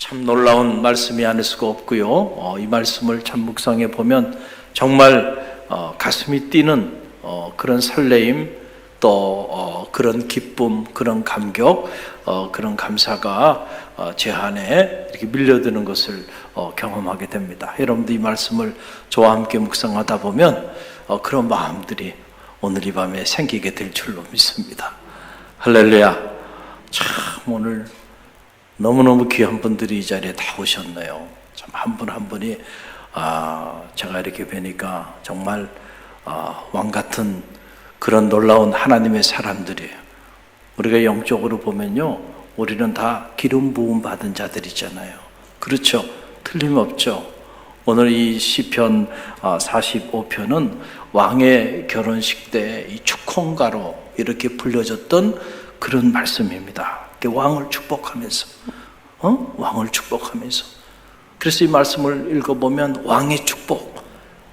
참 놀라운 말씀이 아닐 수가 없고요. 이 말씀을 참 묵상해 보면 정말 가슴이 뛰는 그런 설레임, 또 그런 기쁨, 그런 감격, 그런 감사가 제 안에 이렇게 밀려드는 것을 경험하게 됩니다. 여러분도 이 말씀을 저와 함께 묵상하다 보면 그런 마음들이 오늘 이 밤에 생기게 될 줄로 믿습니다. 할렐루야. 참 오늘 너무너무 귀한 분들이 이 자리에 다 오셨네요. 참 한 분 한 분이 제가 이렇게 뵈니까 정말 왕 같은 그런 놀라운 하나님의 사람들이에요. 우리가 영적으로 보면요, 우리는 다 기름 부음 받은 자들이잖아요. 그렇죠? 틀림없죠. 오늘 이 시편 45편은 왕의 결혼식 때 이 축홍가로 이렇게 불려졌던 그런 말씀입니다. 왕을 축복하면서, 왕을 축복하면서. 그래서 이 말씀을 읽어보면 왕의 축복,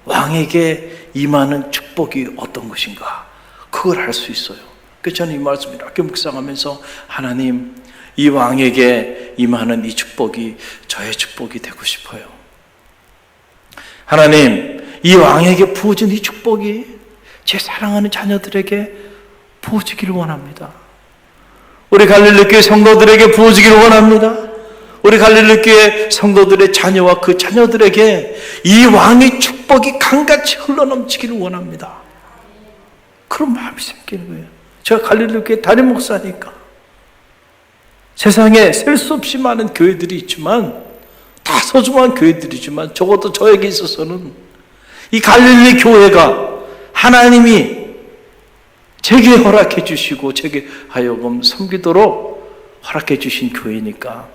왕에게 임하는 축복이 어떤 것인가, 그걸 알 수 있어요. 그래서 저는 이 말씀을 이렇게 묵상하면서 하나님, 이 왕에게 임하는 이 축복이 저의 축복이 되고 싶어요. 하나님, 이 왕에게 부어진 이 축복이 제 사랑하는 자녀들에게 부어지기를 원합니다. 우리 갈릴리교회 성도들에게 부어지기를 원합니다. 우리 갈릴리교회 성도들의 자녀와 그 자녀들에게 이 왕의 축복이 강같이 흘러넘치기를 원합니다. 그런 마음이 생기는 거예요. 제가 갈릴리교회 담임 목사니까 세상에 셀 수 없이 많은 교회들이 있지만, 다 소중한 교회들이지만 적어도 저에게 있어서는 이 갈릴리 교회가 하나님이 제게 허락해 주시고 제게 하여금 섬기도록 허락해 주신 교회니까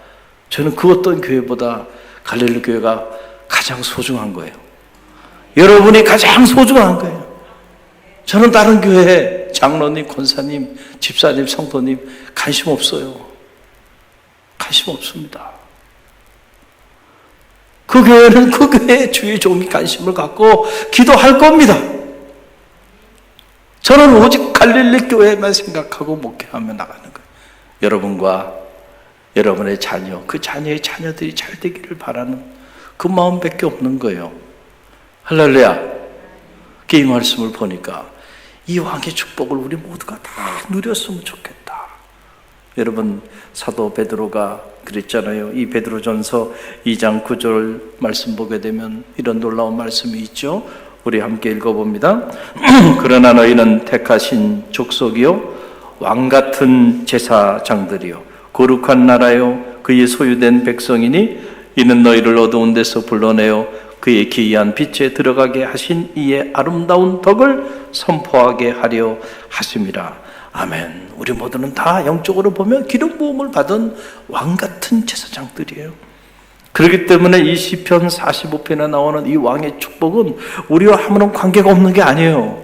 저는 그 어떤 교회보다 갈릴리 교회가 가장 소중한 거예요. 여러분이 가장 소중한 거예요. 저는 다른 교회 장로님, 권사님, 집사님, 성도님 관심 없어요. 관심 없습니다. 그 교회는 그 교회의 주의 종이 관심을 갖고 기도할 겁니다. 저는 오직 갈릴리 교회만 생각하고 목회하며 나가는 거예요. 여러분과 여러분의 자녀, 그 자녀의 자녀들이 잘 되기를 바라는 그 마음밖에 없는 거예요. 할렐루야. 이 말씀을 보니까 이 왕의 축복을 우리 모두가 다 누렸으면 좋겠다. 여러분, 사도 베드로가 그랬잖아요. 이 베드로전서 2장 9절 말씀 보게 되면 이런 놀라운 말씀이 있죠. 우리 함께 읽어봅니다. 그러나 너희는 택하신 족속이요, 왕같은 제사장들이요, 거룩한 나라요, 그의 소유된 백성이니 이는 너희를 어두운 데서 불러내어 그의 기이한 빛에 들어가게 하신 이의 아름다운 덕을 선포하게 하려 하심이라. 아멘. 우리 모두는 다 영적으로 보면 기름 부음을 받은 왕같은 제사장들이에요. 그렇기 때문에 이 시편 45편에 나오는 이 왕의 축복은 우리와 아무런 관계가 없는 게 아니에요.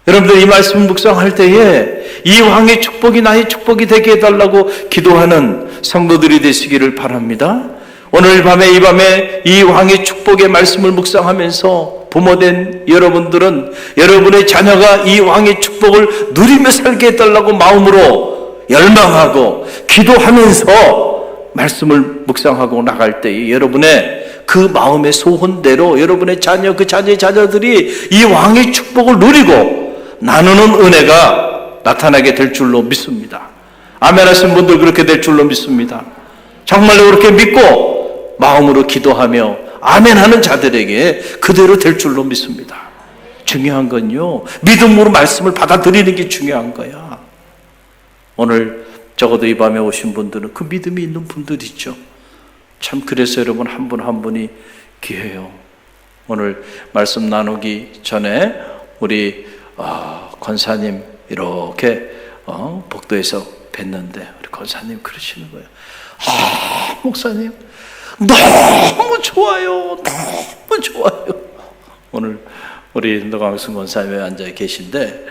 여러분들 이 말씀 묵상할 때에 이 왕의 축복이 나의 축복이 되게 해달라고 기도하는 성도들이 되시기를 바랍니다. 오늘 밤에 이 왕의 축복의 말씀을 묵상하면서 부모된 여러분들은 여러분의 자녀가 이 왕의 축복을 누리며 살게 해달라고 마음으로 열망하고 기도하면서 말씀을 묵상하고 나갈 때에 여러분의 그 마음의 소원대로 여러분의 자녀, 그 자녀의 자녀들이 이 왕의 축복을 누리고 나누는 은혜가 나타나게 될 줄로 믿습니다. 아멘 하신 분들 그렇게 될 줄로 믿습니다. 정말로 그렇게 믿고 마음으로 기도하며 아멘 하는 자들에게 그대로 될 줄로 믿습니다. 중요한 건요, 믿음으로 말씀을 받아들이는 게 중요한 거야. 오늘 적어도 이 밤에 오신 분들은 그 믿음이 있는 분들이죠. 참 그래서 여러분 한 분 한 분이 귀해요. 오늘 말씀 나누기 전에 우리 권사님 이렇게 복도에서 뵀는데 우리 권사님 그러시는 거예요. 목사님 너무 좋아요. 너무 좋아요. 오늘 우리 노광순 권사님이 앉아 계신데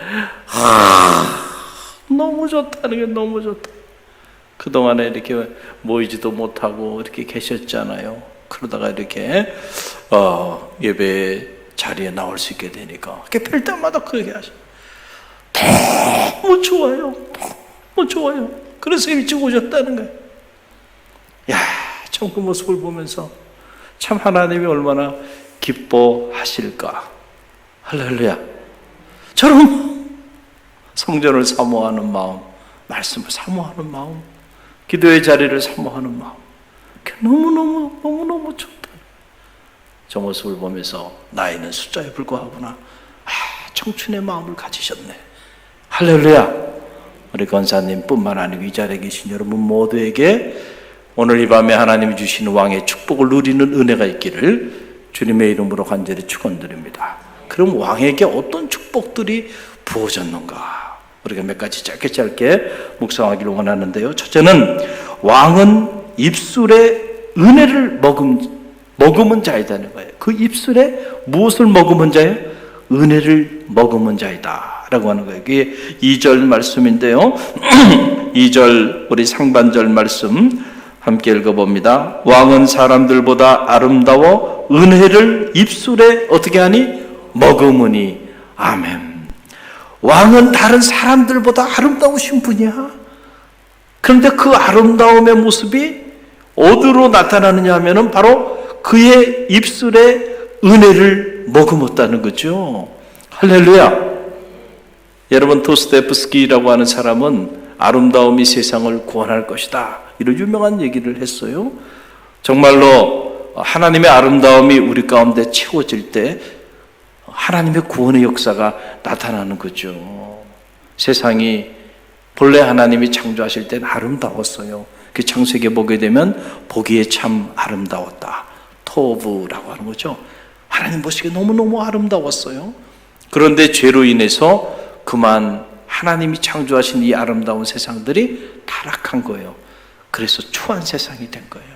너무 좋다는 게 너무 좋다. 그동안에 이렇게 모이지도 못하고 이렇게 계셨잖아요. 그러다가 이렇게 예배 자리에 나올 수 있게 되니까 이렇게 뵐 때마다 그 얘기하셔. 너무 좋아요. 너무 좋아요. 그래서 일찍 오셨다는 거예요. 야, 참 그 모습을 보면서 참 하나님이 얼마나 기뻐하실까. 할렐루야. 저런 성전을 사모하는 마음, 말씀을 사모하는 마음, 기도의 자리를 사모하는 마음, 너무너무 좋다. 저 모습을 보면서 나이는 숫자에 불과하구나. 청춘의 마음을 가지셨네. 할렐루야. 우리 권사님 뿐만 아니고 이 자리에 계신 여러분 모두에게 오늘 이 밤에 하나님이 주시는 왕의 축복을 누리는 은혜가 있기를 주님의 이름으로 간절히 축원드립니다. 그럼 왕에게 어떤 축복들이 부어졌는가? 우리가 몇 가지 짧게 묵상하기를 원하는데요. 첫째는 왕은 입술에 은혜를 머금은 자이다는 거예요. 그 입술에 무엇을 머금은 자예요? 은혜를 머금은 자이다 라고 하는 거예요. 그게 2절 말씀인데요. 2절 우리 상반절 말씀 함께 읽어봅니다. 왕은 사람들보다 아름다워 은혜를 입술에 어떻게 하니? 머금으니. 아멘. 왕은 다른 사람들보다 아름다우신 분이야. 그런데 그 아름다움의 모습이 어디로 나타나느냐 하면은 바로 그의 입술에 은혜를 머금었다는 거죠. 할렐루야. 여러분, 도스토옙스키라고 하는 사람은 아름다움이 세상을 구원할 것이다, 이런 유명한 얘기를 했어요. 정말로 하나님의 아름다움이 우리 가운데 채워질 때 하나님의 구원의 역사가 나타나는 거죠. 세상이 본래 하나님이 창조하실 때는 아름다웠어요. 그 창세기에 보게 되면 보기에 참 아름다웠다, 토브라고 하는 거죠. 하나님 보시기에 너무너무 아름다웠어요. 그런데 죄로 인해서 그만 하나님이 창조하신 이 아름다운 세상들이 타락한 거예요. 그래서 추한 세상이 된 거예요.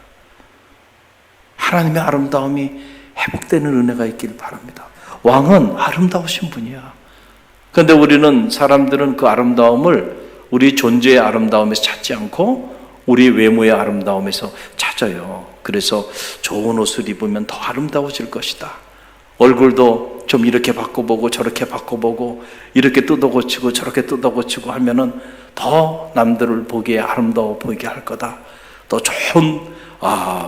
하나님의 아름다움이 회복되는 은혜가 있기를 바랍니다. 왕은 아름다우신 분이야. 그런데 우리는, 사람들은 그 아름다움을 우리 존재의 아름다움에서 찾지 않고 우리 외모의 아름다움에서 찾아요. 그래서 좋은 옷을 입으면 더 아름다워질 것이다. 얼굴도 좀 이렇게 바꿔보고 저렇게 바꿔보고 이렇게 뜯어고치고 저렇게 뜯어고치고 하면은 더 남들을 보기에 아름다워 보이게 할 거다. 더 좋은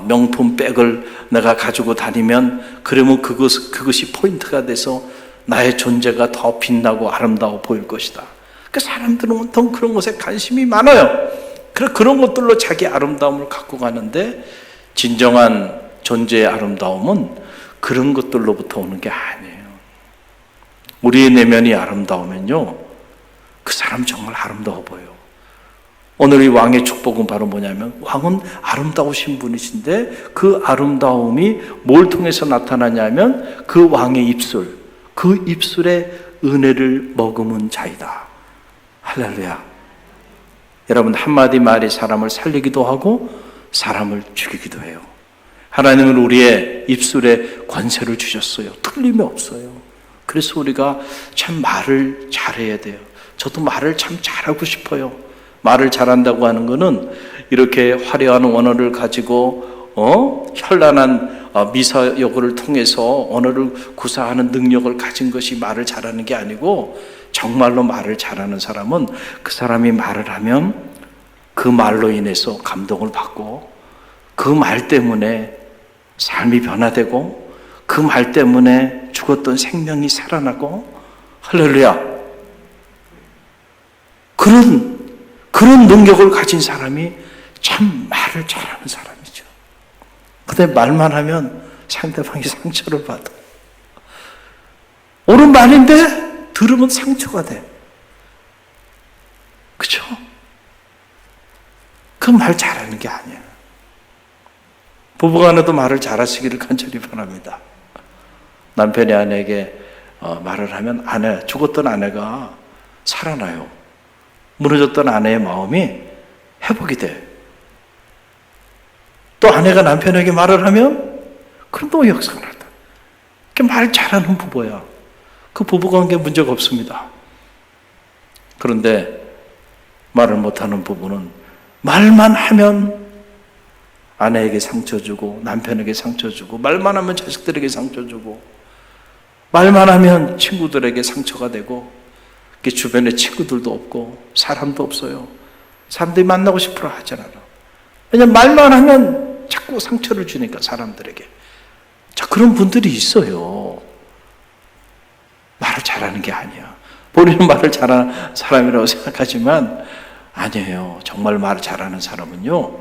명품 백을 내가 가지고 다니면 그러면 그것이 포인트가 돼서 나의 존재가 더 빛나고 아름다워 보일 것이다. 그 사람들은 온통 그런 것에 관심이 많아요. 그런 것들로 자기 아름다움을 갖고 가는데 진정한 존재의 아름다움은 그런 것들로부터 오는 게 아니에요. 우리의 내면이 아름다우면요, 그 사람 정말 아름다워 보여요. 오늘 이 왕의 축복은 바로 뭐냐면, 왕은 아름다우신 분이신데 그 아름다움이 뭘 통해서 나타나냐면 그 왕의 입술, 그 입술에 은혜를 머금은 자이다. 할렐루야. 여러분, 한마디 말이 사람을 살리기도 하고 사람을 죽이기도 해요. 하나님은 우리의 입술에 권세를 주셨어요. 틀림이 없어요. 그래서 우리가 참 말을 잘해야 돼요. 저도 말을 참 잘하고 싶어요. 말을 잘한다고 하는 것은 이렇게 화려한 언어를 가지고 현란한 미사여구를 통해서 언어를 구사하는 능력을 가진 것이 말을 잘하는 게 아니고, 정말로 말을 잘하는 사람은 그 사람이 말을 하면 그 말로 인해서 감동을 받고, 그 말 때문에 삶이 변화되고, 그 말 때문에 죽었던 생명이 살아나고, 할렐루야. 그런 능력을 가진 사람이 참 말을 잘하는 사람이죠. 근데 말만 하면 상대방이 상처를 받아. 옳은 말인데 들으면 상처가 돼. 그쵸? 그 말 잘하는 게 아니에요. 부부간에도 말을 잘하시기를 간절히 바랍니다. 남편이 아내에게 말을 하면 죽었던 아내가 살아나요. 무너졌던 아내의 마음이 회복이 돼. 또 아내가 남편에게 말을 하면 그럼 또 역사가 나다. 말 잘하는 부부야. 그 부부관계에 문제가 없습니다. 그런데 말을 못하는 부부는 말만 하면 아내에게 상처 주고 남편에게 상처 주고, 말만 하면 자식들에게 상처 주고, 말만 하면 친구들에게 상처가 되고, 주변에 친구들도 없고 사람도 없어요. 사람들이 만나고 싶어 하지 않아. 왜냐면 말만 하면 하면 자꾸 상처를 주니까 사람들에게. 자, 그런 분들이 있어요. 말을 잘하는 게 아니야. 본인은 말을 잘하는 사람이라고 생각하지만 아니에요. 정말 말을 잘하는 사람은요,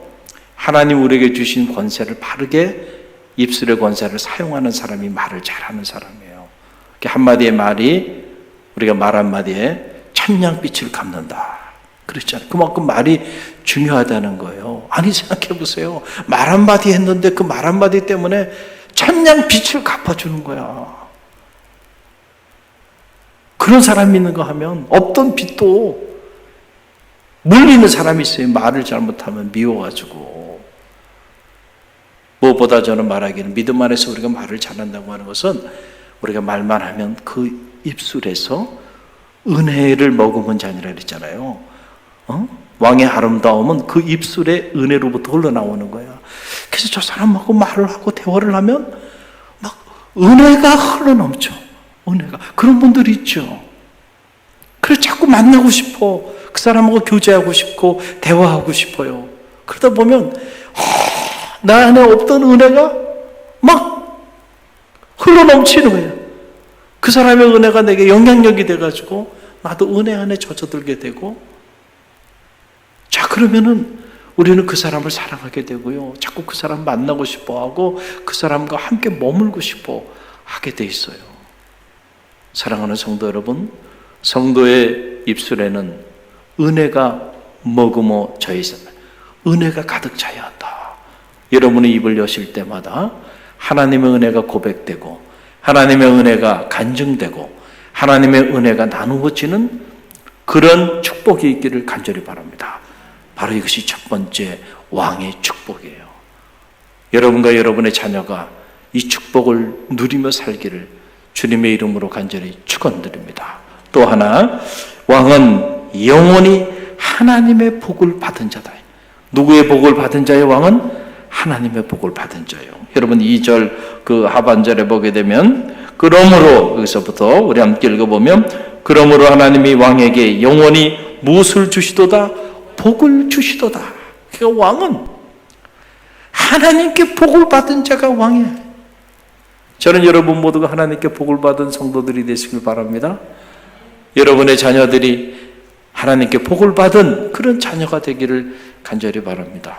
하나님 우리에게 주신 권세를 바르게, 입술의 권세를 사용하는 사람이 말을 잘하는 사람이에요. 한마디의 말이, 우리가 말 한마디에 천냥빛을 갚는다 그랬잖아요. 그만큼 말이 중요하다는 거예요. 아니, 생각해 보세요. 말 한마디 했는데 그 말 한마디 때문에 천냥빛을 갚아주는 거야. 그런 사람이 있는 거 하면 없던 빚도 물리는 사람이 있어요. 말을 잘못하면 미워가지고. 무엇보다 저는 말하기는, 믿음 안에서 우리가 말을 잘한다고 하는 것은 우리가 말만 하면 그 입술에서 은혜를 머금은 자니라 그랬잖아요. 왕의 아름다움은 그 입술의 은혜로부터 흘러나오는 거야. 그래서 저 사람하고 말을 하고 대화를 하면 막 은혜가 흘러넘쳐. 은혜가. 그런 분들이 있죠. 그래서 자꾸 만나고 싶어. 그 사람하고 교제하고 싶고 대화하고 싶어요. 그러다 보면 나 안에 없던 은혜가 막 흘러넘치는 거예요. 그 사람의 은혜가 내게 영향력이 돼가지고 나도 은혜 안에 젖어들게 되고, 자, 그러면은 우리는 그 사람을 사랑하게 되고요. 자꾸 그 사람 만나고 싶어 하고 그 사람과 함께 머물고 싶어 하게 돼 있어요. 사랑하는 성도 여러분, 성도의 입술에는 은혜가 머금어 져 있습니다. 은혜가 가득 차야 한다. 여러분의 입을 여실 때마다 하나님의 은혜가 고백되고, 하나님의 은혜가 간증되고, 하나님의 은혜가 나누어지는 그런 축복이 있기를 간절히 바랍니다. 바로 이것이 첫 번째 왕의 축복이에요. 여러분과 여러분의 자녀가 이 축복을 누리며 살기를 주님의 이름으로 간절히 축원드립니다. 또 하나, 왕은 영원히 하나님의 복을 받은 자다. 누구의 복을 받은 자의 왕은? 하나님의 복을 받은 자예요. 여러분 2절 그 하반절에 보게 되면, 그러므로, 여기서부터 우리 함께 읽어보면, 그러므로 하나님이 왕에게 영원히 무엇을 주시도다? 복을 주시도다. 그러니까 왕은 하나님께 복을 받은 자가 왕이에요. 저는 여러분 모두가 하나님께 복을 받은 성도들이 되시길 바랍니다. 여러분의 자녀들이 하나님께 복을 받은 그런 자녀가 되기를 간절히 바랍니다.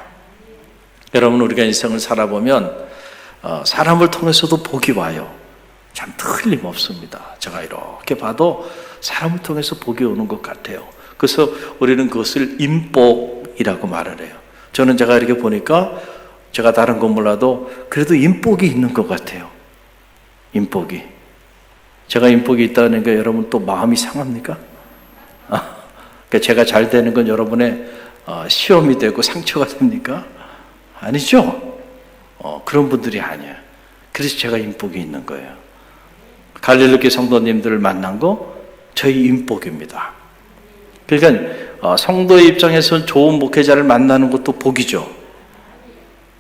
여러분, 우리가 인생을 살아보면 사람을 통해서도 복이 와요. 참 틀림없습니다. 제가 이렇게 봐도 사람을 통해서 복이 오는 것 같아요. 그래서 우리는 그것을 인복이라고 말을 해요. 저는 제가 이렇게 보니까 제가 다른 건 몰라도 그래도 인복이 있는 것 같아요. 인복이. 제가 인복이 있다는 게 여러분 또 마음이 상합니까? 그러니까 제가 잘 되는 건 여러분의 시험이 되고 상처가 됩니까? 아니죠? 그런 분들이 아니에요. 그래서 제가 인복이 있는 거예요. 갈릴리 성도님들을 만난 거 저희 인복입니다. 그러니까 성도의 입장에서는 좋은 목회자를 만나는 것도 복이죠.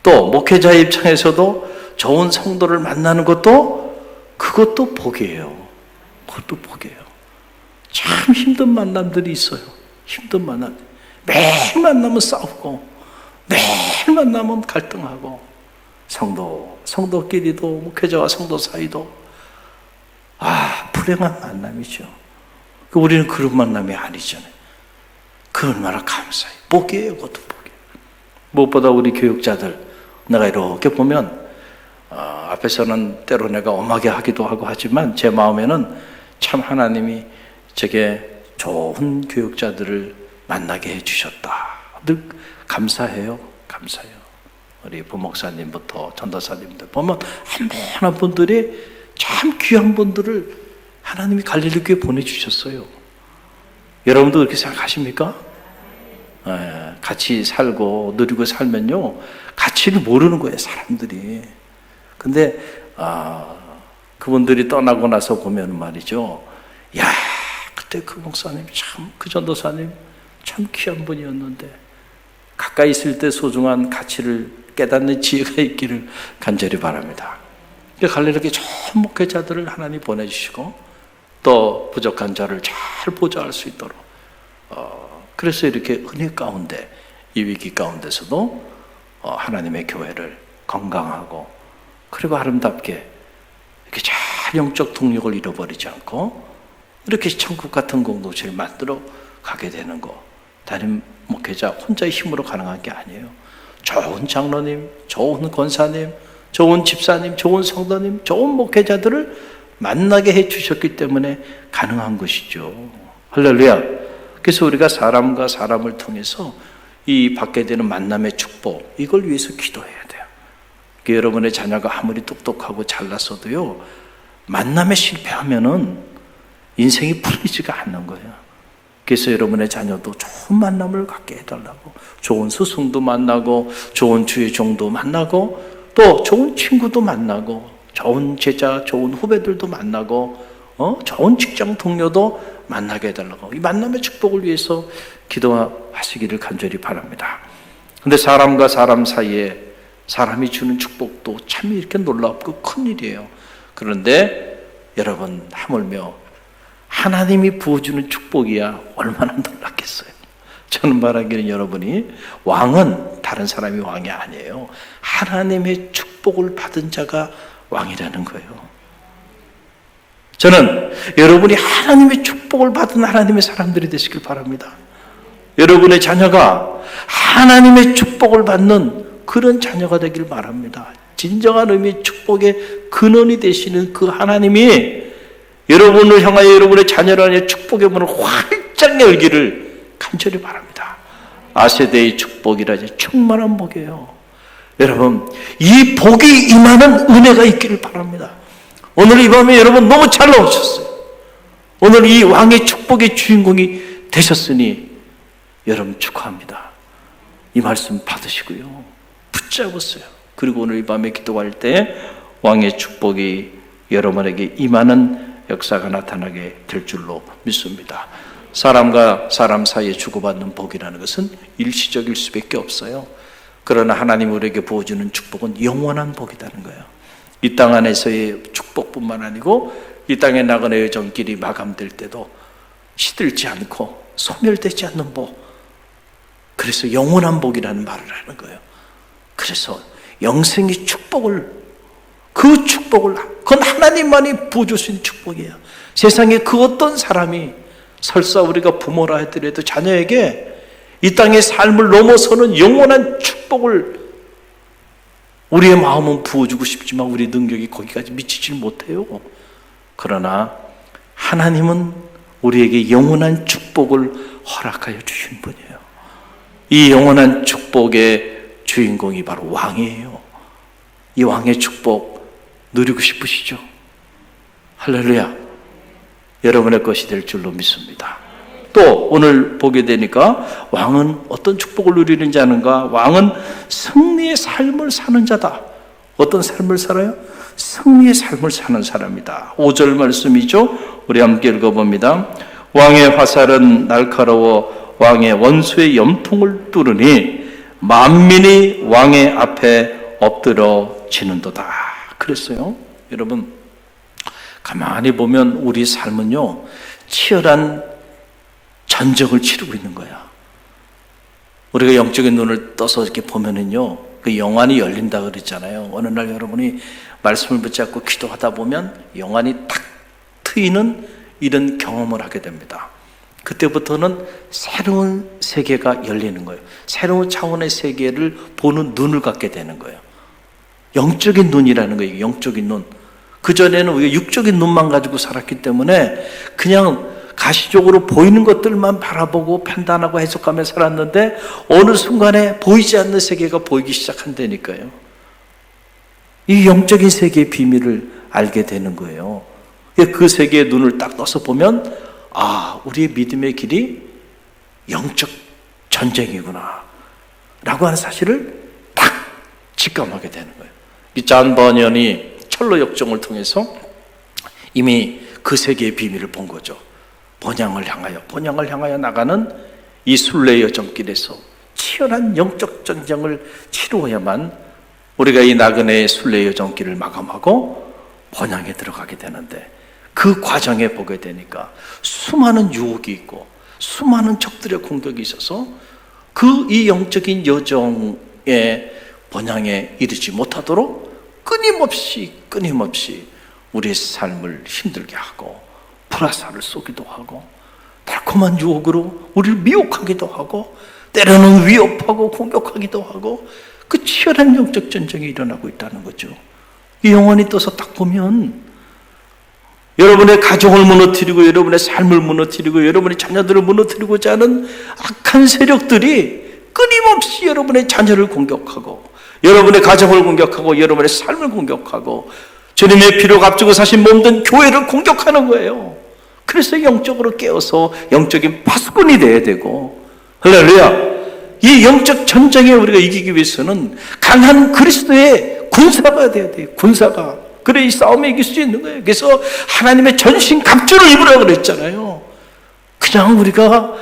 또 목회자의 입장에서도 좋은 성도를 만나는 것도 그것도 복이에요. 그것도 복이에요. 참 힘든 만남들이 있어요. 힘든 만남. 매일 만나면 싸우고 매일 만나면 갈등하고, 성도끼리도 목회자와 성도 사이도 불행한 만남이죠. 우리는 그런 만남이 아니잖아요. 그 얼마나 감사해요. 복이에요. 그것도 복이에요. 무엇보다 우리 교육자들, 내가 이렇게 보면 앞에서는 때로 내가 엄하게 하기도 하고 하지만 제 마음에는 참 하나님이 제게 좋은 교육자들을 만나게 해주셨다. 늘 감사해요. 감사해요. 우리 부목사님부터 전도사님들 보면 한 분들이 참 귀한 분들을 하나님이 갈릴리 교회에 보내주셨어요. 여러분도 그렇게 생각하십니까? 같이 살고 누리고 살면요, 가치를 모르는 거예요, 사람들이. 근데 그분들이 떠나고 나서 보면 말이죠, 야, 그때 그 목사님 참, 그 전도사님 참 귀한 분이었는데, 가까이 있을 때 소중한 가치를 깨닫는 지혜가 있기를 간절히 바랍니다. 갈릴리에 좋은 목회자들을 하나님 보내주시고 또 부족한 자를 잘 보좌할 수 있도록, 그래서 이렇게 은혜 가운데, 이 위기 가운데서도 하나님의 교회를 건강하고 그리고 아름답게 이렇게 잘 영적 동력을 잃어버리지 않고 이렇게 천국 같은 공동체를 만들어 가게 되는 거, 담임 목회자 혼자의 힘으로 가능한 게 아니에요. 좋은 장로님, 좋은 권사님, 좋은 집사님, 좋은 성도님, 좋은 목회자들을 만나게 해주셨기 때문에 가능한 것이죠. 할렐루야. 그래서 우리가 사람과 사람을 통해서 이 받게 되는 만남의 축복, 이걸 위해서 기도해야 돼요. 여러분의 자녀가 아무리 똑똑하고 잘났어도요, 만남에 실패하면은 인생이 풀리지가 않는 거예요. 그래서 여러분의 자녀도 좋은 만남을 갖게 해달라고, 좋은 스승도 만나고 좋은 주의 종도 만나고 또 좋은 친구도 만나고 좋은 제자, 좋은 후배들도 만나고 좋은 직장 동료도 만나게 해달라고, 이 만남의 축복을 위해서 기도하시기를 간절히 바랍니다. 근데 사람과 사람 사이에 사람이 주는 축복도 참 이렇게 놀랍고 큰일이에요. 그런데 여러분, 하물며 하나님이 부어주는 축복이야 얼마나 놀랍겠어요. 저는 말하기는 여러분이, 왕은 다른 사람이 왕이 아니에요. 하나님의 축복을 받은 자가 왕이라는 거예요. 저는 여러분이 하나님의 축복을 받은 하나님의 사람들이 되시길 바랍니다. 여러분의 자녀가 하나님의 축복을 받는 그런 자녀가 되길 바랍니다. 진정한 의미의 축복의 근원이 되시는 그 하나님이 여러분을 향하여 여러분의 자녀를 향해 축복의 문을 활짝 열기를 간절히 바랍니다. 아세대의 축복이라지 충만한 복이에요. 여러분, 이 복이 임하는 은혜가 있기를 바랍니다. 오늘 이 밤에 여러분 너무 잘 나오셨어요. 오늘 이 왕의 축복의 주인공이 되셨으니 여러분 축하합니다. 이 말씀 받으시고요, 붙잡으세요. 그리고 오늘 이 밤에 기도할 때 왕의 축복이 여러분에게 임하는 역사가 나타나게 될 줄로 믿습니다. 사람과 사람 사이에 주고받는 복이라는 것은 일시적일 수밖에 없어요. 그러나 하나님 우리에게 부어주는 축복은 영원한 복이라는 거예요. 이 땅 안에서의 축복뿐만 아니고 이 땅에 나그네의 정길이 마감될 때도 시들지 않고 소멸되지 않는 복, 그래서 영원한 복이라는 말을 하는 거예요. 그래서 영생의 축복을, 그 축복을, 그건 하나님만이 부어줄 수 있는 축복이에요. 세상에 그 어떤 사람이, 설사 우리가 부모라 하더라도 자녀에게 이 땅의 삶을 넘어서는 영원한 축복을 우리의 마음은 부어주고 싶지만 우리 능력이 거기까지 미치질 못해요. 그러나 하나님은 우리에게 영원한 축복을 허락하여 주신 분이에요. 이 영원한 축복의 주인공이 바로 왕이에요. 이 왕의 축복 누리고 싶으시죠? 할렐루야. 여러분의 것이 될 줄로 믿습니다. 또 오늘 보게 되니까 왕은 어떤 축복을 누리는지 아는가? 왕은 승리의 삶을 사는 자다. 어떤 삶을 살아요? 승리의 삶을 사는 사람이다. 5절 말씀이죠. 우리 함께 읽어봅니다. 왕의 화살은 날카로워 왕의 원수의 염통을 뚫으니 만민이 왕의 앞에 엎드러지는도다. 그랬어요. 여러분, 가만히 보면 우리 삶은요, 치열한 전쟁을 치르고 있는 거야. 우리가 영적인 눈을 떠서 이렇게 보면은요, 그 영안이 열린다 그랬잖아요. 어느 날 여러분이 말씀을 붙잡고 기도하다 보면 영안이 탁 트이는 이런 경험을 하게 됩니다. 그때부터는 새로운 세계가 열리는 거예요. 새로운 차원의 세계를 보는 눈을 갖게 되는 거예요. 영적인 눈이라는 거예요. 영적인 눈. 그전에는 우리가 육적인 눈만 가지고 살았기 때문에 그냥 가시적으로 보이는 것들만 바라보고 판단하고 해석하며 살았는데 어느 순간에 보이지 않는 세계가 보이기 시작한다니까요. 이 영적인 세계의 비밀을 알게 되는 거예요. 그 세계의 눈을 딱 떠서 보면, 아, 우리의 믿음의 길이 영적 전쟁이구나 라고 하는 사실을 딱 직감하게 되는 거예요. 이 잔 버년이 철로 역정을 통해서 이미 그 세계의 비밀을 본 거죠. 번향을 향하여 나가는 이 순례의 여정길에서 치열한 영적 전쟁을 치루어야만 우리가 이 나그네의 순례의 여정길을 마감하고 번향에 들어가게 되는데, 그 과정에 보게 되니까 수많은 유혹이 있고 수많은 적들의 공격이 있어서 그 이 영적인 여정에 번향에 이르지 못하도록 끊임없이 우리의 삶을 힘들게 하고 불화살을 쏘기도 하고 달콤한 유혹으로 우리를 미혹하기도 하고 때로는 위협하고 공격하기도 하고 그 치열한 영적 전쟁이 일어나고 있다는 거죠. 이 영혼이 떠서 딱 보면 여러분의 가정을 무너뜨리고 여러분의 삶을 무너뜨리고 여러분의 자녀들을 무너뜨리고자 하는 악한 세력들이 끊임없이 여러분의 자녀를 공격하고 여러분의 가정을 공격하고 여러분의 삶을 공격하고 주님의 피로 값주고 사신 몸된 교회를 공격하는 거예요. 그래서 영적으로 깨어서 영적인 파수꾼이 돼야 되고, 할렐루야. 이 영적 전쟁에 우리가 이기기 위해서는 강한 그리스도의 군사가 돼야 돼요. 군사가. 그래 이 싸움에 이길 수 있는 거예요. 그래서 하나님의 전신 갑주를 입으라고 그랬잖아요. 그냥 우리가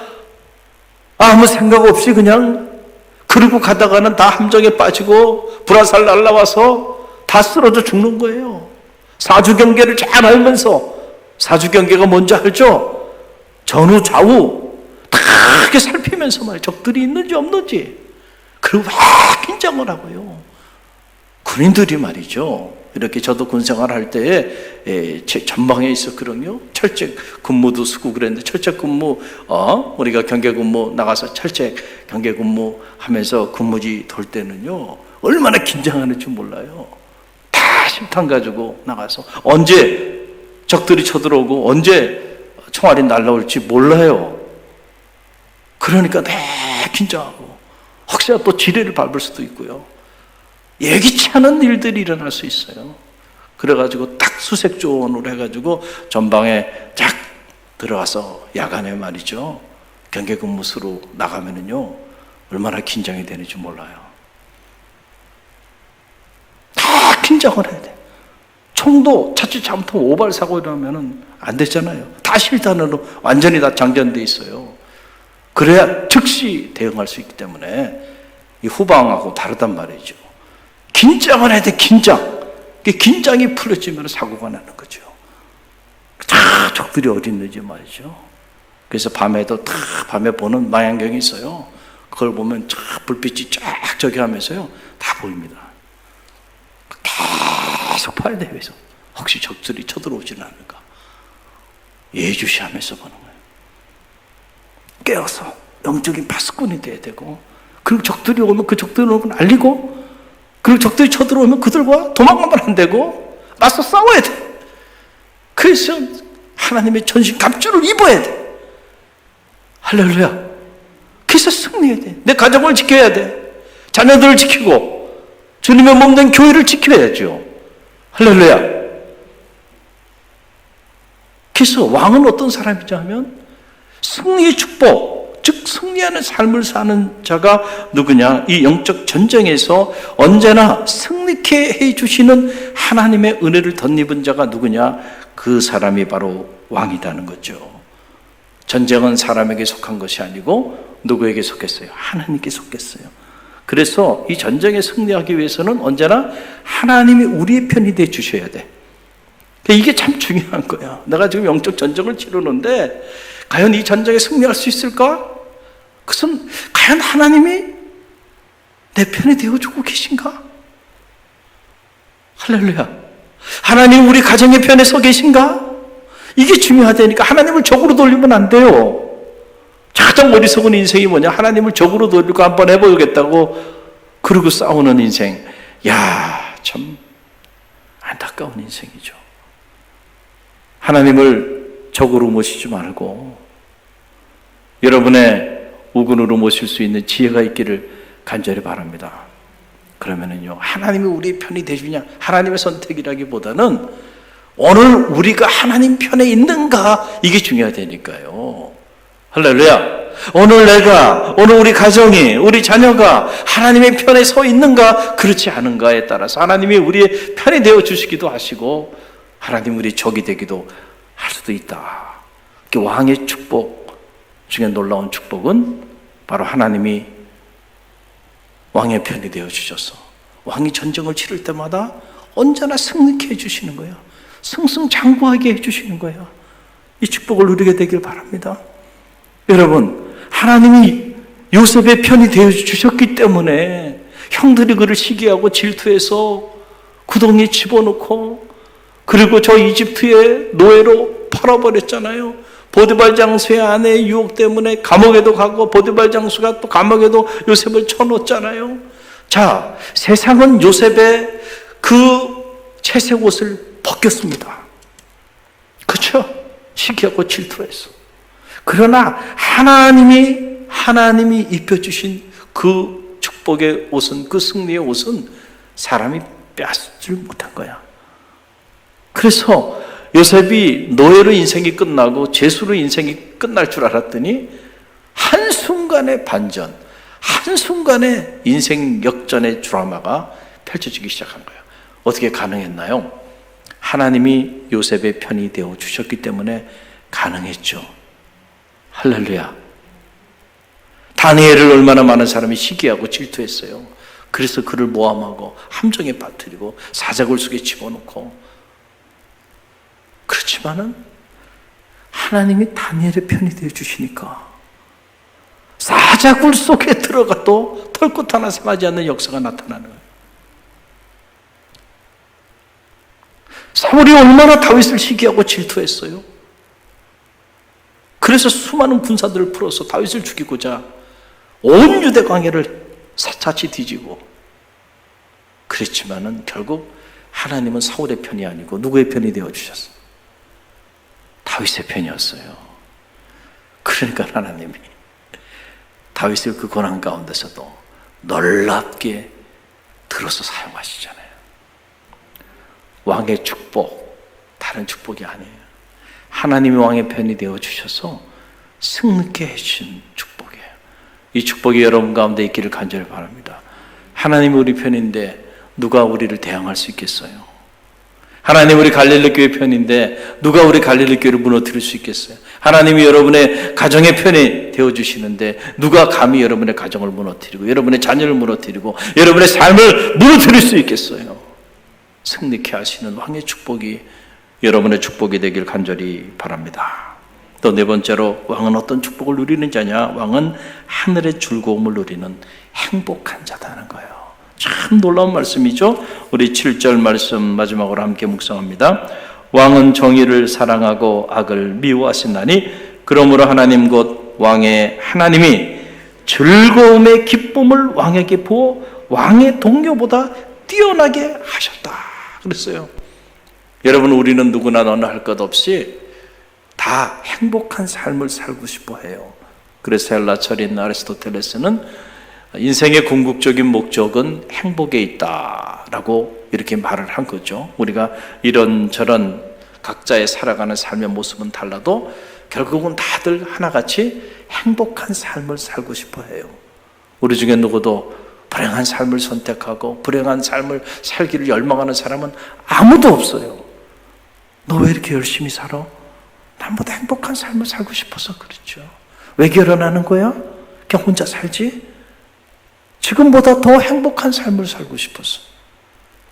아무 생각 없이 그냥 그러고 가다가는 다 함정에 빠지고 불화살 날라와서 다 쓰러져 죽는 거예요. 사주경계를 잘 알면서, 사주경계가 뭔지 알죠? 전후 좌우 다 이렇게 살피면서 말이에요. 적들이 있는지 없는지. 그리고 막 긴장을 하고요. 군인들이 말이죠. 이렇게 저도 군생활 할 때에 제 전방에 있었거든요. 철책 근무도 쓰고 그랬는데 철책 근무 우리가 경계 근무 나가서 철책 경계 근무 하면서 근무지 돌 때는요 얼마나 긴장하는지 몰라요. 다 심탄 가지고 나가서 언제 적들이 쳐들어오고 언제 총알이 날라올지 몰라요. 그러니까 내 긴장하고 혹시나 또 지뢰를 밟을 수도 있고요. 예기치 않은 일들이 일어날 수 있어요. 그래가지고 딱 수색조원으로 해가지고 전방에 쫙 들어가서 야간에 말이죠. 경계근무소로 나가면은요, 얼마나 긴장이 되는지 몰라요. 다 긴장을 해야 돼. 총도 자칫 잘못하면 오발사고 일어나면은 안 되잖아요. 다 실탄으로 완전히 다 장전돼 있어요. 그래야 즉시 대응할 수 있기 때문에 이 후방하고 다르단 말이죠. 긴장을 해야 돼, 긴장. 긴장이 풀어지면 사고가 나는 거죠. 다 적들이 어디 있는지 말이죠. 그래서 밤에도 다 밤에 보는 망원경이 있어요. 그걸 보면 쫙 불빛이 쫙 저기 하면서요. 다 보입니다. 계속 봐야 돼요. 그래서 혹시 적들이 쳐들어오지는 않을까. 예주시하면서 보는 거예요. 깨어서 영적인 파수꾼이 돼야 되고, 그리고 적들이 오면 그 적들이 오는 걸 알리고, 그리고 적들이 쳐들어오면 그들과 도망가면 안 되고 맞서 싸워야 돼. 그래서 하나님의 전신 갑주를 입어야 돼. 할렐루야. 그래서 승리해야 돼. 내 가정을 지켜야 돼. 자녀들을 지키고 주님의 몸된 교회를 지켜야죠. 할렐루야. 그래서 왕은 어떤 사람이냐 하면 승리의 축복, 즉 승리하는 삶을 사는 자가 누구냐? 이 영적 전쟁에서 언제나 승리케 해주시는 하나님의 은혜를 덧입은 자가 누구냐? 그 사람이 바로 왕이라는 거죠. 전쟁은 사람에게 속한 것이 아니고 누구에게 속했어요? 하나님께 속했어요. 그래서 이 전쟁에 승리하기 위해서는 언제나 하나님이 우리의 편이 돼 주셔야 돼. 이게 참 중요한 거야. 내가 지금 영적 전쟁을 치르는데 과연 이 전쟁에 승리할 수 있을까? 그것은 과연 하나님이 내 편에 되어주고 계신가? 할렐루야. 하나님 우리 가정의 편에 서 계신가? 이게 중요하다니까. 하나님을 적으로 돌리면 안 돼요. 가장 어리석은 인생이 뭐냐? 하나님을 적으로 돌리고 한번 해보겠다고 그러고 싸우는 인생. 야, 참 안타까운 인생이죠. 하나님을 적으로 모시지 말고 여러분의 우군으로 모실 수 있는 지혜가 있기를 간절히 바랍니다. 그러면은요, 하나님이 우리 편이 되시냐? 하나님의 선택이라기보다는 오늘 우리가 하나님 편에 있는가? 이게 중요하다니까요. 할렐루야. 오늘 우리 가정이, 우리 자녀가 하나님의 편에 서 있는가? 그렇지 않은가에 따라서 하나님이 우리의 편이 되어 주시기도 하시고 하나님 우리 적이 되기도 할 수도 있다. 왕의 축복 중에 놀라운 축복은 바로 하나님이 왕의 편이 되어 주셔서 왕이 전쟁을 치를 때마다 언제나 승리케 해주시는 거예요. 승승장구하게 해주시는 거예요. 이 축복을 누리게 되길 바랍니다. 여러분, 하나님이 요셉의 편이 되어 주셨기 때문에 형들이 그를 시기하고 질투해서 구덩이에 집어넣고, 그리고 저 이집트의 노예로 팔아버렸잖아요. 보디발 장수의 아내의 유혹 때문에 감옥에도 가고, 보디발 장수가 또 감옥에도 요셉을 쳐넣었잖아요. 자, 세상은 요셉의 그 채색 옷을 벗겼습니다. 그렇죠? 시기하고 질투해서. 그러나 하나님이 입혀주신 그 축복의 옷은, 그 승리의 옷은 사람이 빼앗지 못한 거야. 그래서 요셉이 노예로 인생이 끝나고 죄수로 인생이 끝날 줄 알았더니 한순간의 반전, 한순간의 인생 역전의 드라마가 펼쳐지기 시작한 거예요. 어떻게 가능했나요? 하나님이 요셉의 편이 되어 주셨기 때문에 가능했죠. 할렐루야. 다니엘을 얼마나 많은 사람이 시기하고 질투했어요. 그래서 그를 모함하고 함정에 빠뜨리고 사자굴 속에 집어넣고. 그렇지만은 하나님이 다니엘의 편이 되어 주시니까 사자굴 속에 들어가도 털끝 하나 상하지 않는 역사가 나타나는 거예요. 사울이 얼마나 다윗을 시기하고 질투했어요. 그래서 수많은 군사들을 풀어서 다윗을 죽이고자 온 유대 광야를 사차치 뒤지고 그랬지만은 결국 하나님은 사울의 편이 아니고 누구의 편이 되어주셨어요? 다윗의 편이었어요. 그러니까 하나님이 다윗을 그 고난 가운데서도 놀랍게 들어서 사용하시잖아요. 왕의 축복, 다른 축복이 아니에요. 하나님이 왕의 편이 되어주셔서 승리케 해주신 축복이에요. 이 축복이 여러분 가운데 있기를 간절히 바랍니다. 하나님이 우리 편인데 누가 우리를 대항할 수 있겠어요? 하나님 우리 갈릴리 교회 편인데 누가 우리 갈릴리 교회를 무너뜨릴 수 있겠어요? 하나님이 여러분의 가정의 편이 되어주시는데 누가 감히 여러분의 가정을 무너뜨리고 여러분의 자녀를 무너뜨리고 여러분의 삶을 무너뜨릴 수 있겠어요? 승리케 하시는 왕의 축복이 여러분의 축복이 되길 간절히 바랍니다. 또 네 번째로 왕은 어떤 축복을 누리는 자냐? 왕은 하늘의 즐거움을 누리는 행복한 자다는 거예요. 참 놀라운 말씀이죠. 우리 7절 말씀 마지막으로 함께 묵상합니다. 왕은 정의를 사랑하고 악을 미워하신다니 그러므로 하나님 곧 왕의 하나님이 즐거움의 기쁨을 왕에게 부어 왕의 동료보다 뛰어나게 하셨다 그랬어요. 여러분 우리는 누구나 너나 할 것 없이 다 행복한 삶을 살고 싶어 해요. 그래서 헬라 철인 아리스토텔레스는 인생의 궁극적인 목적은 행복에 있다라고 이렇게 말을 한 거죠. 우리가 이런저런 각자의 살아가는 삶의 모습은 달라도 결국은 다들 하나같이 행복한 삶을 살고 싶어 해요. 우리 중에 누구도 불행한 삶을 선택하고 불행한 삶을 살기를 열망하는 사람은 아무도 없어요. 너 왜 이렇게 열심히 살아? 남보다 행복한 삶을 살고 싶어서 그렇죠. 왜 결혼하는 거야? 그냥 혼자 살지? 지금보다 더 행복한 삶을 살고 싶어서.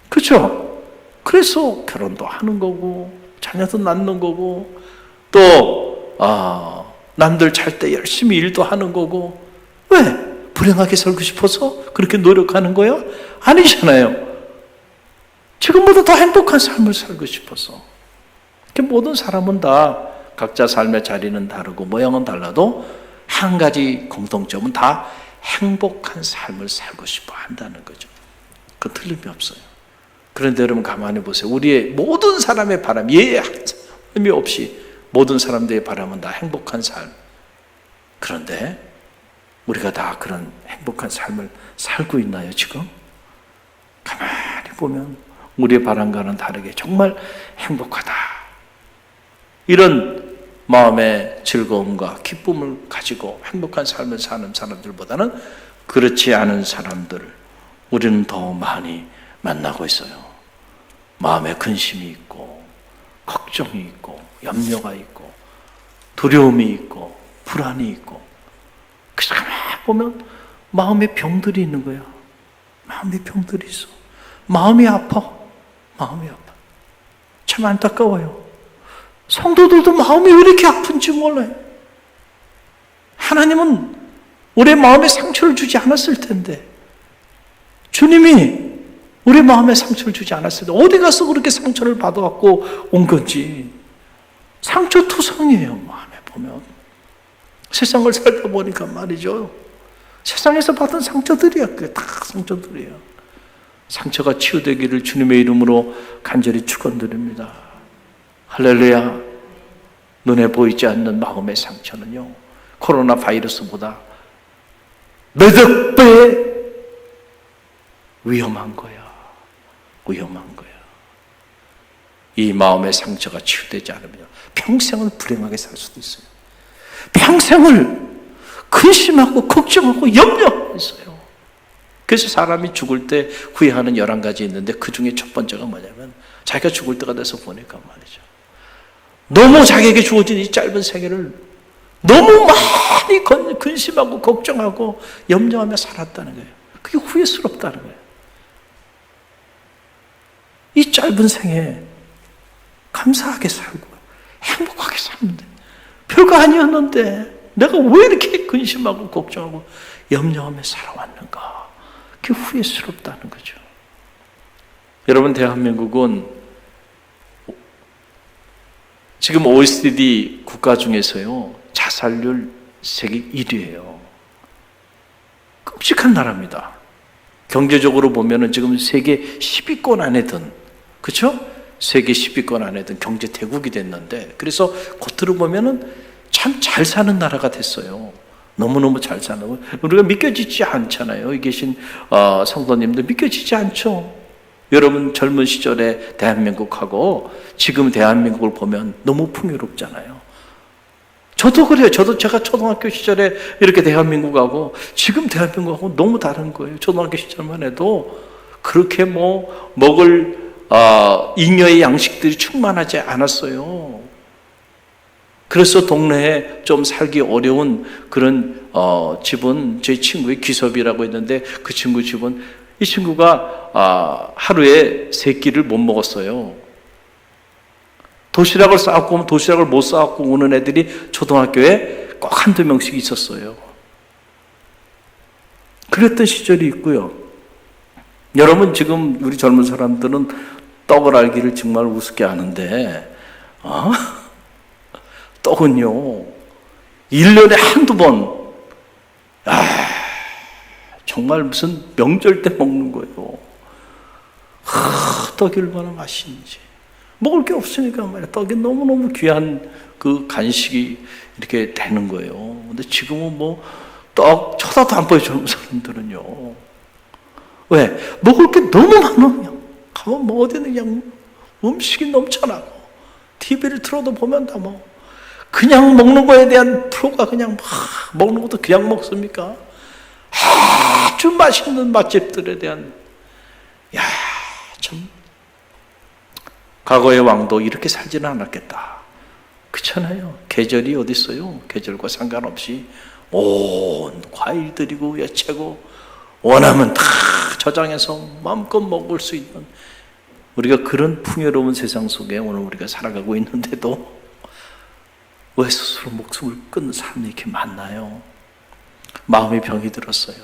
그렇죠? 그래서 결혼도 하는 거고 자녀도 낳는 거고 또 남들 잘 때 열심히 일도 하는 거고. 왜? 불행하게 살고 싶어서 그렇게 노력하는 거야? 아니잖아요. 지금보다 더 행복한 삶을 살고 싶어서. 모든 사람은 다 각자 삶의 자리는 다르고 모양은 달라도 한 가지 공통점은 다 행복한 삶을 살고 싶어 한다는 거죠. 그 틀림이 없어요. 그런데 여러분 가만히 보세요. 우리의 모든 사람의 바람, 한 사람이 없이 모든 사람들의 바람은 다 행복한 삶. 그런데 우리가 다 그런 행복한 삶을 살고 있나요, 지금? 가만히 보면 우리의 바람과는 다르게 정말 행복하다. 이런 마음의 즐거움과 기쁨을 가지고 행복한 삶을 사는 사람들보다는 그렇지 않은 사람들을 우리는 더 많이 만나고 있어요. 마음에 근심이 있고 걱정이 있고 염려가 있고 두려움이 있고 불안이 있고 그래서 가만히 보면 마음의 병들이 있는 거야. 마음의 병들이 있어. 마음이 아파. 참 안타까워요. 성도들도 마음이 왜 이렇게 아픈지 몰라요. 하나님은 우리의 마음에 상처를 주지 않았을 텐데 주님이 우리 마음에 상처를 주지 않았어요. 어디 가서 그렇게 상처를 받아갖고 온 건지. 상처투성이에요, 마음에 보면. 세상을 살다 보니까 말이죠. 세상에서 받은 상처들이야. 그게 다 상처들이에요. 상처가 치유되기를 주님의 이름으로 간절히 축원드립니다. 할렐루야. 눈에 보이지 않는 마음의 상처는요, 코로나 바이러스보다 몇억 배 위험한 거야. 위험한 거야. 이 마음의 상처가 치유되지 않으면 평생을 불행하게 살 수도 있어요. 평생을 근심하고 걱정하고 염려했어요. 그래서 사람이 죽을 때 후회하는 11가지 있는데 그 중에 첫 번째가 뭐냐면 자기가 죽을 때가 돼서 보니까 말이죠. 너무 자기에게 주어진 이 짧은 생애를 너무 많이 근심하고 걱정하고 염려하며 살았다는 거예요. 그게 후회스럽다는 거예요. 이 짧은 생에 감사하게 살고 행복하게 살는데 별거 아니었는데 내가 왜 이렇게 근심하고 걱정하고 염려하며 살아왔는가? 그게 후회스럽다는 거죠. 여러분, 대한민국은 지금 OECD 국가 중에서요, 자살률 세계 1위예요. 끔찍한 나라입니다. 경제적으로 보면은 지금 세계 10위권 안에 든, 그렇죠? 세계 10위권 안에 든 경제 대국이 됐는데, 그래서 겉으로 보면은 참 잘 사는 나라가 됐어요. 너무너무 잘 사는, 우리가 믿겨지지 않잖아요. 여기 계신 성도님들 믿겨지지 않죠. 여러분 젊은 시절에 대한민국하고 지금 대한민국을 보면 너무 풍요롭잖아요. 저도 그래요. 제가 초등학교 시절에 이렇게 대한민국하고 지금 대한민국하고 너무 다른 거예요. 초등학교 시절만 해도 그렇게 먹을 잉여의 양식들이 충만하지 않았어요. 그래서 동네에 좀 살기 어려운 그런 집은 제 친구의 기섭이라고 했는데, 그 친구 집은, 이 친구가 하루에 3끼를 못 먹었어요. 도시락을 싸갖고 오면 도시락을 못 싸갖고 오는 애들이 초등학교에 꼭 한두 명씩 있었어요. 그랬던 시절이 있고요. 여러분, 지금 우리 젊은 사람들은 떡을 알기를 정말 우습게 아는데, 떡은요, 1년에 한두 번, 정말 무슨 명절 때 먹는 거예요. 떡이 얼마나 맛있는지. 먹을 게 없으니까 말이야. 떡이 너무너무 귀한 그 간식이 이렇게 되는 거예요. 근데 지금은 떡 쳐다도 안 보여, 젊은 사람들은요. 왜? 먹을 게 너무 많아. 가면 어디는 그냥 음식이 넘쳐나고, TV를 틀어도 보면 다 그냥 먹는 거에 대한 프로가 그냥 먹는 것도 그냥 먹습니까? 아주 맛있는 맛집들에 대한, 참, 과거의 왕도 이렇게 살지는 않았겠다. 그렇잖아요. 계절이 어디 있어요? 계절과 상관없이 온 과일들이고 야채고 원하면 다 저장해서 마음껏 먹을 수 있는, 우리가 그런 풍요로운 세상 속에 오늘 우리가 살아가고 있는데도 왜 스스로 목숨을 끊는 사람이 이렇게 많나요? 마음의 병이 들었어요.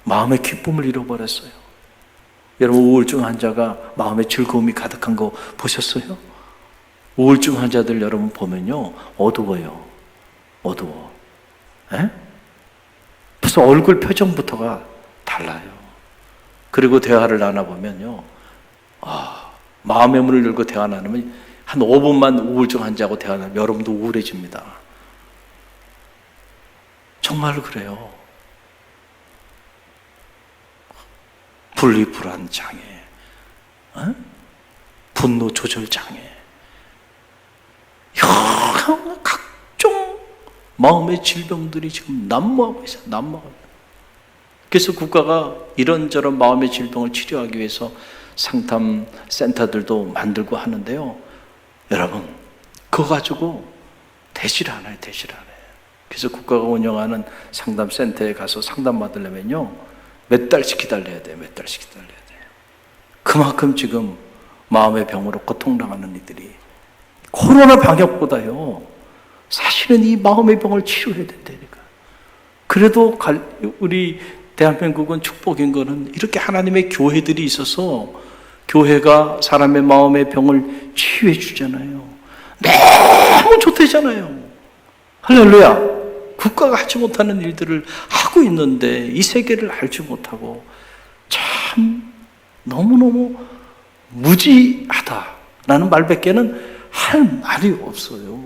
마음의 기쁨을 잃어버렸어요. 여러분, 우울증 환자가 마음에 즐거움이 가득한 거 보셨어요? 우울증 환자들 여러분 보면요, 어두워요. 어두워. 에? 벌써 얼굴 표정부터가 달라요. 그리고 대화를 나눠보면요, 마음의 문을 열고 대화 나누면 한 5분만 우울증 환자하고 대화 나누면 여러분도 우울해집니다. 정말 그래요. 분리불안 장애, 분노 조절 장애, 각종 마음의 질병들이 지금 난무하고 있어요. 난무하고. 그래서 국가가 이런저런 마음의 질병을 치료하기 위해서 상담 센터들도 만들고 하는데요. 여러분, 그거 가지고 되질 않아요. 되질 않아요. 그래서 국가가 운영하는 상담 센터에 가서 상담 받으려면요, 몇 달씩 기다려야 돼요. 몇 달씩 기다려야 돼요. 그만큼 지금 마음의 병으로 고통당하는 이들이 코로나 방역보다요, 사실은 이 마음의 병을 치료해야 된다니까. 그래도 우리 대한민국은 축복인 거는 이렇게 하나님의 교회들이 있어서 교회가 사람의 마음의 병을 치유해 주잖아요. 너무 좋대잖아요. 할렐루야. 국가가 하지 못하는 일들을 하고 있는데 이 세계를 알지 못하고 참 너무너무 무지하다라는 말밖에는 할 말이 없어요.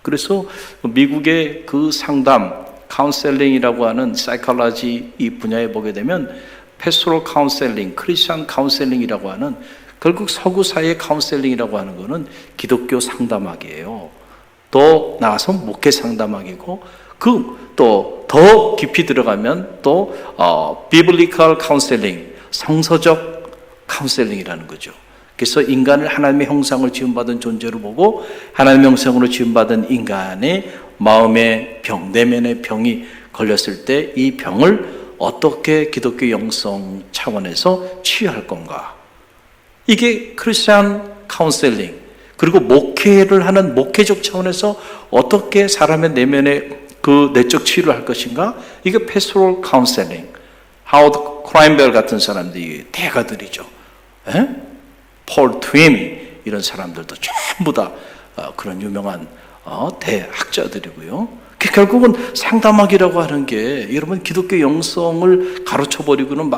그래서 미국의 그 상담, 카운셀링이라고 하는 사이콜로지 이 분야에 보게 되면 패스토럴 카운셀링, 크리스천 카운셀링이라고 하는 결국 서구 사회의 카운셀링이라고 하는 것은 기독교 상담학이에요. 또 나가서 목회 상담학이고 또 더 깊이 들어가면 또 비블리컬 카운셀링, 성서적 카운셀링이라는 거죠. 그래서 인간을 하나님의 형상을 지음받은 존재로 보고 하나님의 형상으로 지음받은 인간의 마음의 병, 내면의 병이 걸렸을 때 이 병을 어떻게 기독교 영성 차원에서 치유할 건가. 이게 크리스천 카운셀링, 그리고 목회를 하는 목회적 차원에서 어떻게 사람의 내면의 그 내적 치유를 할 것인가. 이게 패스토럴 카운셀링. 하워드 크라인벨 같은 사람들이 대가들이죠. 폴 트윈 이런 사람들도 전부 다 그런 유명한 대학자들이고요. 결국은 상담학이라고 하는 게 여러분 기독교 영성을 가르쳐버리고는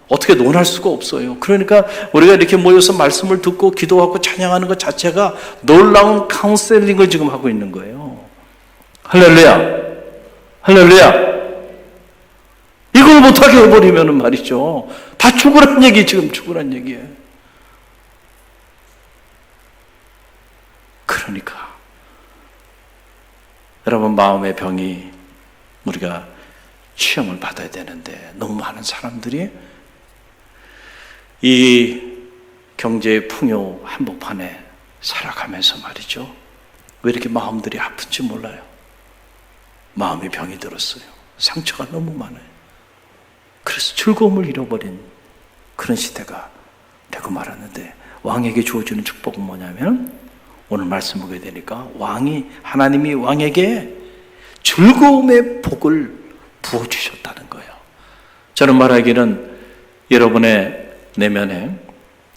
어떻게 논할 수가 없어요. 그러니까 우리가 이렇게 모여서 말씀을 듣고 기도하고 찬양하는 것 자체가 놀라운 카운셀링을 지금 하고 있는 거예요. 할렐루야. 할렐루야. 이걸 못하게 해버리면 말이죠. 다 죽으란 얘기, 지금 죽으란 얘기예요. 그러니까 여러분 마음의 병이 우리가 시험을 받아야 되는데 너무 많은 사람들이 이 경제의 풍요 한복판에 살아가면서 말이죠. 왜 이렇게 마음들이 아픈지 몰라요. 마음의 병이 들었어요. 상처가 너무 많아요. 그래서 즐거움을 잃어버린 그런 시대가 되고 말았는데 왕에게 주어지는 축복은 뭐냐면 오늘 말씀 보게 되니까 하나님이 왕에게 즐거움의 복을 부어주셨다는 거예요. 저는 말하기는 여러분의 내면에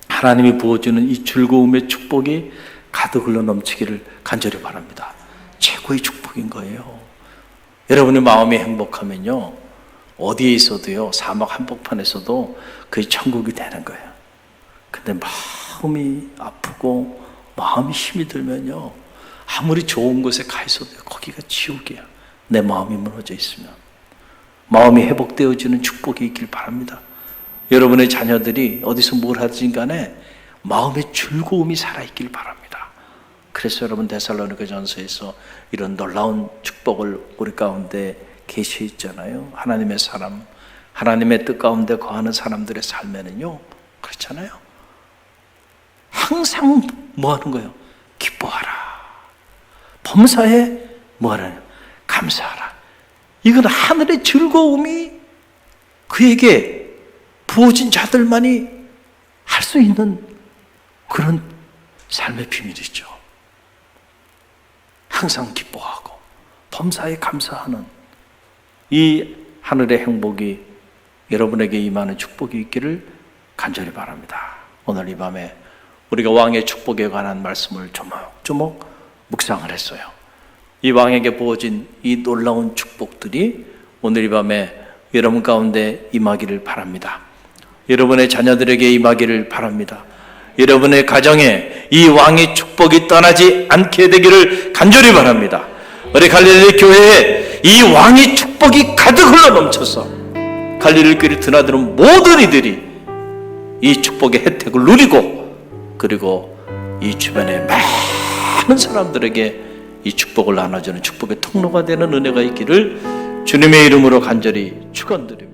하나님이 부어주는 이 즐거움의 축복이 가득 흘러 넘치기를 간절히 바랍니다. 최고의 축복인 거예요. 여러분의 마음이 행복하면요, 어디에 있어도요, 사막 한복판에서도 그게 천국이 되는 거예요. 근데 마음이 아프고 마음이 힘이 들면요, 아무리 좋은 곳에 가 있어도 거기가 지옥이야. 내 마음이 무너져 있으면. 마음이 회복되어지는 축복이 있길 바랍니다. 여러분의 자녀들이 어디서 뭘 하든 간에 마음의 즐거움이 살아있길 바랍니다. 그래서 여러분 데살로니가 전서에서 이런 놀라운 축복을 우리 가운데 계시 있잖아요. 하나님의 사람, 하나님의 뜻 가운데 거하는 사람들의 삶에는요, 그렇잖아요. 항상 뭐 하는 거예요? 기뻐하라. 범사에 뭐 하라? 감사하라. 이건 하늘의 즐거움이 그에게 부어진 자들만이 할 수 있는 그런 삶의 비밀이죠. 항상 기뻐하고 범사에 감사하는 이 하늘의 행복이 여러분에게 임하는 축복이 있기를 간절히 바랍니다. 오늘 이 밤에 우리가 왕의 축복에 관한 말씀을 조목조목 묵상을 했어요. 이 왕에게 부어진 이 놀라운 축복들이 오늘 이 밤에 여러분 가운데 임하기를 바랍니다. 여러분의 자녀들에게 임하기를 바랍니다. 여러분의 가정에 이 왕의 축복이 떠나지 않게 되기를 간절히 바랍니다. 우리 갈릴리 교회에 이 왕의 축복이 가득 흘러 넘쳐서 갈릴리 교회를 드나드는 모든 이들이 이 축복의 혜택을 누리고, 그리고 이 주변에 많은 사람들에게 이 축복을 나눠주는 축복의 통로가 되는 은혜가 있기를 주님의 이름으로 간절히 축원드립니다.